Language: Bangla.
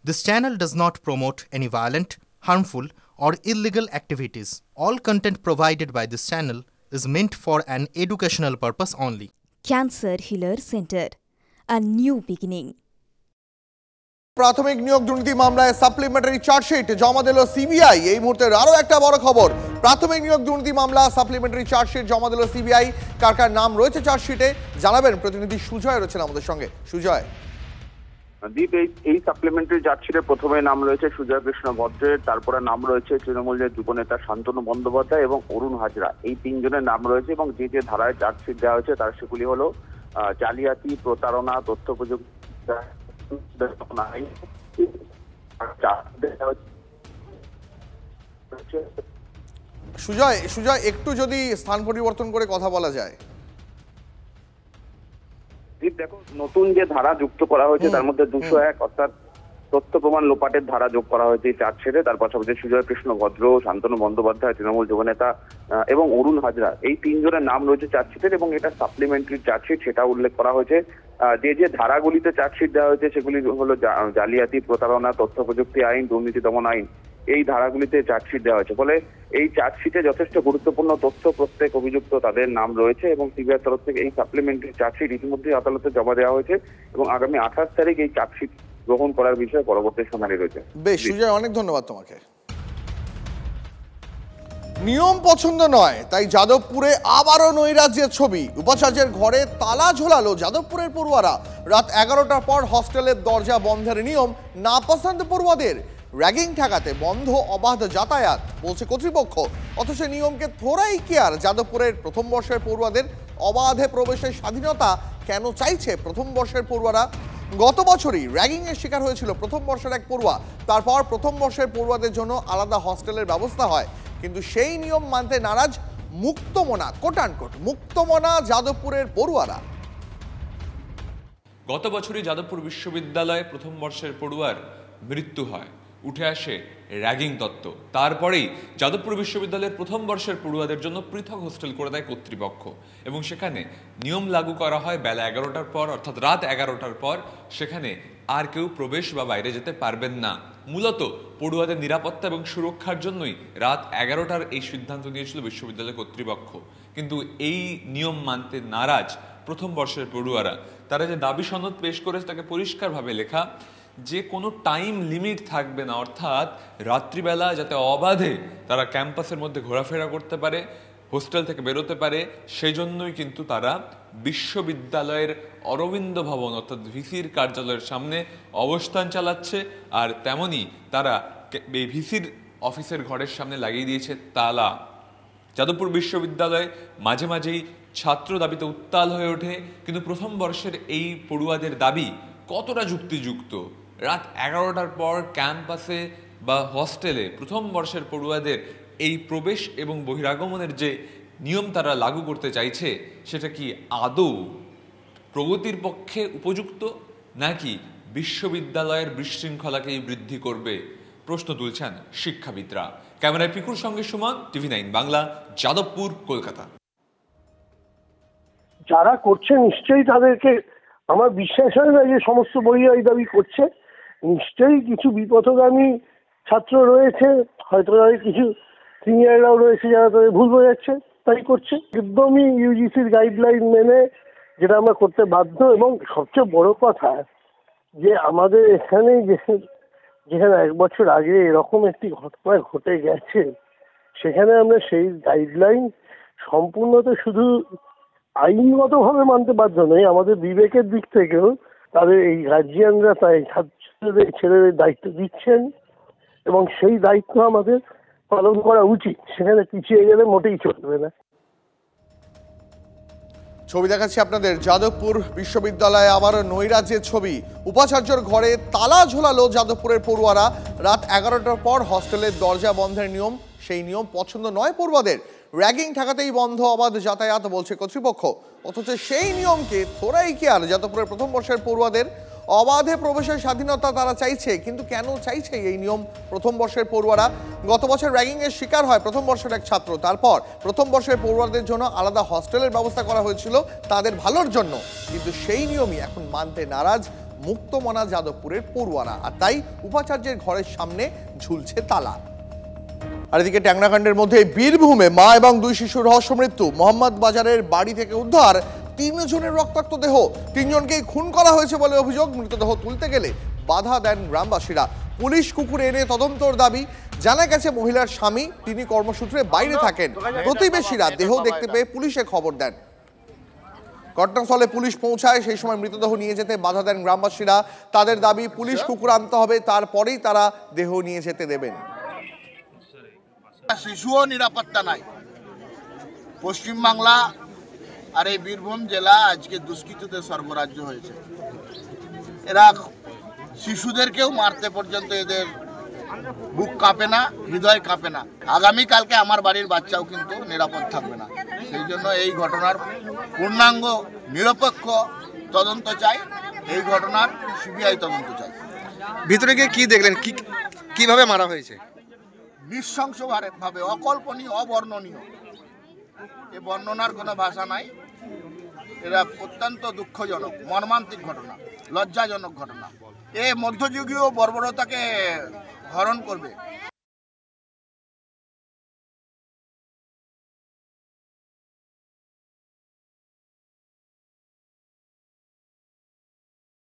This channel does not promote any violent, harmful, or illegal activities. All content provided by this channel is meant for an educational purpose only. Cancer Healer Center, a new beginning. প্রাথমিক নিয়োগ দুর্নীতি মামলায় সাপ্লিমেন্টারি চার্জশিট জমা দিল সিবিআই। এই মুহূর্তে আরও একটা বড় খবর, প্রাথমিক নিয়োগ দুর্নীতি মামলা সাপ্লিমেন্টারি চার্জশিট জমা দিল সিবিআই। কার কার নাম রয়েছে চার্জশিটে জানাবেন প্রতিনিধি সুজয় রয়েছেন আমাদের সঙ্গে। সুজয়। দীপ, এই সাপ্লিমেন্টারি চার্জশিটে প্রথমে নাম রয়েছে সুজয় কৃষ্ণ ভদ্রের, তারপরে নাম রয়েছে তৃণমূলের যুবনেতা শান্তনু বন্দ্যোপাধ্যায় এবং অরুণ হাজরা। এই তিনজনের নাম রয়েছে এবং যে যে ধারায় চার্জশিট দেওয়া হয়েছে তার সেগুলি হলো জালিয়াতি, প্রতারণা, তথ্য প্রযুক্তি। সুজয় একটু যদি স্থান পরিবর্তন করে কথা বলা যায়। দেখো, নতুন যে ধারা যুক্ত করা হয়েছে তার মধ্যে 201 অর্থাৎ তথ্য প্রমাণ লোপাটের ধারা যোগ করা হয়েছে এই চার্জশিটে। তার পাশাপাশি সুজয় কৃষ্ণ ভদ্র, শান্তনু বন্দ্যোপাধ্যায় তৃণমূল যুবনেতা এবং অরুণ হাজরা, এই তিনজনের নাম রয়েছে চার্জশিটের এবং এটা সাপ্লিমেন্টারি চার্জশিট, সেটা উল্লেখ করা হয়েছে। যে যে ধারাগুলিতে চার্জশিট দেওয়া হয়েছে সেগুলি হলো জালিয়াতি, প্রতারণা, তথ্য প্রযুক্তি আইন, দুর্নীতি দমন আইন, এই ধারাগুলিতে চার্জশিট দেওয়া হয়েছে। ফলে এই চার্জশিটে যথেষ্ট গুরুত্বপূর্ণ তথ্য প্রত্যেক অভিযুক্ত তাদের নাম রয়েছে এবং সিবিআই তরফ থেকে এই সাপ্লিমেন্টারি চার্জশিট ইতিমধ্যে আদালতে জমা দেওয়া হয়েছে এবং আগামী 28 তারিখ এই চার্জশিট গ্রহণ করার বিষয়ে পরবর্তী শুনানি রয়েছে। বেশ সুজয়, অনেক ধন্যবাদ তোমাকে। নিয়ম পছন্দ নয় তাই যাদবপুরে আবারও নৈরাজ্যের ছবি। উপাচার্যের ঘরে তালা ঝোলালো যাদবপুরের পড়ুয়ারা। রাত 11টার পর হস্টেলের দরজা বন্ধের নিয়ম নাপসন্দ পড়ুয়াদের। র্যাগিং ঠেকাতে বন্ধ অবাধ যাতায়াত বলছে কর্তৃপক্ষ, অথচ নিয়মকে থোড়াই কেয়ার যাদবপুরের প্রথম বর্ষের পড়ুয়াদের। অবাধে প্রবেশের স্বাধীনতা কেন চাইছে প্রথম বর্ষের পড়ুয়ারা? গত বছরই র্যাগিং এর শিকার হয়েছিল প্রথম বর্ষের এক পড়ুয়া। তারপর প্রথম বর্ষের পড়ুয়াদের জন্য আলাদা হস্টেলের ব্যবস্থা হয়, কিন্তু সেই নিয়ম মানতে নারাজ মুক্তমনা, কোটানকোট মুক্তমনা যাদবপুরের পড়ুয়ারা। গত বছরই যাদবপুর বিশ্ববিদ্যালয়ে প্রথম বর্ষের পড়ুয়ার মৃত্যু হয়, উঠে আসে র্যাগিং তত্ত্ব। তারপরেই যাদবপুর বিশ্ববিদ্যালয়ের প্রথম বর্ষের পড়ুয়াদের জন্য পৃথক হোস্টেল করে দেয় কর্তৃপক্ষ এবং সেখানে নিয়ম লাগু করা হয় বেলা 11টার পর, অর্থাৎ রাত 11টার পর সেখানে আর কেউ প্রবেশ বা বাইরে যেতে পারবেন না। মূলত পড়ুয়াদের নিরাপত্তা এবং সুরক্ষার জন্যই রাত 11টার এই সিদ্ধান্ত নিয়েছিল বিশ্ববিদ্যালয় কর্তৃপক্ষ। কিন্তু এই নিয়ম মানতে নারাজ প্রথম বর্ষের পড়ুয়ারা। তারা যে দাবি সনদ পেশ করেছে তাকে পরিষ্কারভাবে লেখা যে কোনো টাইম লিমিট থাকবে না, অর্থাৎ রাত্রিবেলা যাতে অবাধে তারা ক্যাম্পাসের মধ্যে ঘোরাফেরা করতে পারে, হোস্টেল থেকে বেরোতে পারে, সেই জন্যই কিন্তু তারা বিশ্ববিদ্যালয়ের অরবিন্দ ভবন অর্থাৎ ভিসির কার্যালয়ের সামনে অবস্থান চালাচ্ছে। আর তেমনি তারা এই ভিসির অফিসের ঘরের সামনে লাগিয়ে দিয়েছে তালা। যাদবপুর বিশ্ববিদ্যালয় মাঝে মাঝেই ছাত্র দাবিতে উত্তাল হয়ে ওঠে, কিন্তু প্রথম বর্ষের এই পড়ুয়াদের দাবি কতটা যুক্তিযুক্ত? রাত 11টার পর ক্যাম্পাসে বা হস্টেলে প্রথম বর্ষের পড়ুয়াদের এই প্রবেশ এবং বহিরাগমনের যে নিয়ম তারা লাগু করতে চাইছে সেটা কি আদৌ প্রগতির পক্ষে উপযুক্ত, নাকি বিশ্ববিদ্যালয়ের বিশৃঙ্খলাকেই বৃদ্ধি করবে? প্রশ্ন তুলছেন শিক্ষাবিদরা। ক্যামেরায় পিকুর সঙ্গে সুমন, TV9 বাংলা, যাদবপুর, কলকাতা। যারা করছে নিশ্চয়ই তাদেরকে আমার বিশ্বাস হয় না যে সমস্ত বই এই দাবি করছে। নিশ্চয়ই কিছু বিপথগামী ছাত্র রয়েছে, হয়তো তাদের কিছু সিনিয়ররাও রয়েছে যারা তাদের ভুল বোঝাচ্ছে, তাই করছে। একদমই ইউজিসির গাইডলাইন মেনে যেটা আমরা করতে বাধ্য। এবং সবচেয়ে বড় কথা যে আমাদের এখানে যেখানে 1 বছর আগে এরকম একটি ঘটনা ঘটে গেছে, সেখানে আমরা সেই গাইডলাইন সম্পূর্ণ তো শুধু আইনগতভাবে মানতে বাধ্য নই, আমাদের বিবেকের দিক থেকেও তাদের এই গার্জিয়ানরা তাই ছাত্রদের ছেলেদের দায়িত্ব দিচ্ছেন এবং সেই দায়িত্ব আমাদের পালন করা উচিত। সেখানে পিছিয়ে গেলে মোটেই চলবে না। ছবি দেখাচ্ছি আপনাদের, যাদবপুর বিশ্ববিদ্যালয়ে আবার নৈরাজ্যের ছবি। উপাচার্যর ঘরে তালা ঝোলালো যাদবপুরের পড়ুয়ারা। রাত 11টার পর হস্টেলের দরজা বন্ধের নিয়ম, সেই নিয়ম পছন্দ নয় পড়ুয়াদের। র্যাগিং ঠেকাতেই বন্ধ অবাধ যাতায়াত বলছে কর্তৃপক্ষ, অথচ সেই নিয়মকে থোড়াই কেয়ার যাদবপুরের প্রথম বর্ষের পড়ুয়াদের। অবাধে প্রবেশের স্বাধীনতা তারা চাইছে, কিন্তু কেন চাইছে এই নিয়ম প্রথম বর্ষের পড়ুয়ারা? গত বছর র্যাগিং এর শিকার হয় প্রথম বর্ষের এক ছাত্র। তারপর প্রথম বর্ষের পড়ুয়াদের জন্য আলাদা হস্টেলের ব্যবস্থা করা হয়েছিল তাদের ভালোর জন্য, কিন্তু সেই নিয়মই এখন মানতে নারাজ মুক্তমনা যাদবপুরের পড়ুয়ারা, আর তাই উপাচার্যের ঘরের সামনে ঝুলছে তালা। আর এদিকে ট্যাংরাকাণ্ডের মধ্যে বীরভূমে মা এবং 2 শিশুর রহস্য মৃত্যু। মোহাম্মদ বাজারের বাড়ি থেকে উদ্ধার 3 জনের রক্তাক্ত দেহ। 3 জনকেই খুন করা হয়েছে বলে অভিযোগ। মৃতদেহ তুলতে গেলে বাধা দেন গ্রামবাসীরা। পুলিশ কুকুরে এনে তদন্তর দাবি। জানা গেছে মহিলার স্বামী, তিনি কর্মসূত্রে বাইরে থাকেন। প্রতিবেশীরা দেহ দেখতে পেয়ে পুলিশে খবর দেন। ঘটনাস্থলে পুলিশ পৌঁছায়, সেই সময় মৃতদেহ নিয়ে যেতে বাধা দেন গ্রামবাসীরা। তাদের দাবি পুলিশ কুকুর আনতে হবে, তারপরেই তারা দেহ নিয়ে যেতে দেবেন। শিশুও নিরাপত্তা নাই। পশ্চিমবাংলা আর এই বীরভূম জেলা আজকে দুষ্কৃতীদের সর্বরাজ্য হয়েছে। এরা শিশুদেরকেও মারতে পর্যন্ত এদের বুক কাঁপে না, হৃদয় কাঁপে না। আগামীকালকে আমার বাড়ির বাচ্চাও কিন্তু নিরাপদ থাকবে না। সেই জন্য এই ঘটনার পূর্ণাঙ্গ নিরপেক্ষ তদন্ত চাই। এই ঘটনার সিবিআই তদন্ত চাই। ভিতরে গিয়ে কি দেখলেন, কিভাবে মারা হয়েছে? নৃশংসভাবে, অকল্পনীয়, অবর্ণনীয়। এ বর্ণনার কোনো ভাষা নাই। এরা অত্যন্ত দুঃখজনক, মর্মান্তিক ঘটনা, লজ্জাজনক ঘটনা। এ মধ্যযুগীয় বর্বরতাকে হরণ করবে।